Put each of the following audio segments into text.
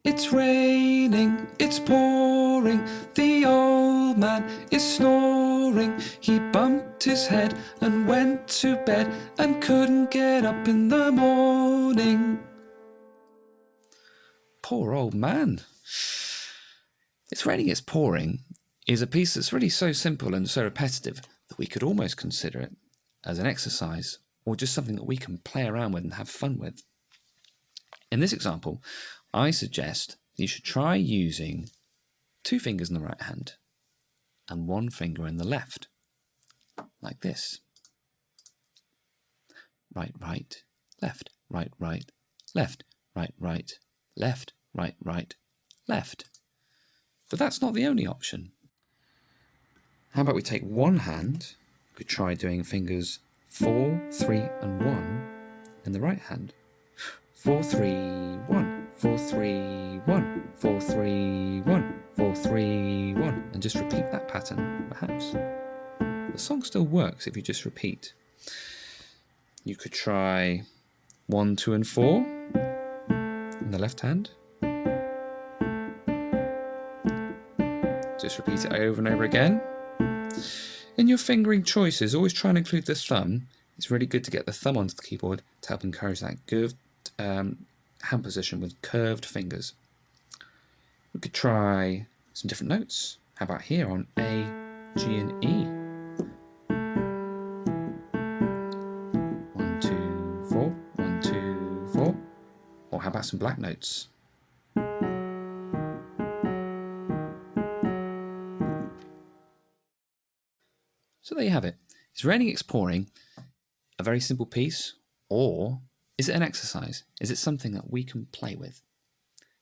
It's raining, it's pouring, the old man is snoring. He bumped his head and went to bed and couldn't get up in the morning. Poor old man. It's raining, it's pouring is a piece that's really so simple and so repetitive that we could almost consider it as an exercise or just something that we can play around with and have fun with. In this example, I suggest you should try using 2 fingers in the right hand and 1 finger in the left, like this. Right, right, left, right, right, left, right, right, left, right, right, left. But that's not the only option. How about we take one hand, we could try doing fingers 4, 3 and 1 in the right hand. 4, 3, 1, 4, 3, 1, 4, 3, 1, 4, 3, 1, and just repeat that pattern, perhaps. The song still works if you just repeat. You could try 1, 2 and 4 in the left hand. Just repeat it over and over again. In your fingering choices, always try and include the thumb. It's really good to get the thumb onto the keyboard to help encourage that good hand position with curved fingers. We could try some different notes. How about here on A, G and E? 1, 2, 4, 1, 2, 4. Or how about some black notes? So there you have it. Is raining, it's pouring a very simple piece, or is it an exercise? Is it something that we can play with?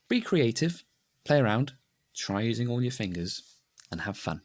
Be creative, play around, try using all your fingers, and have fun.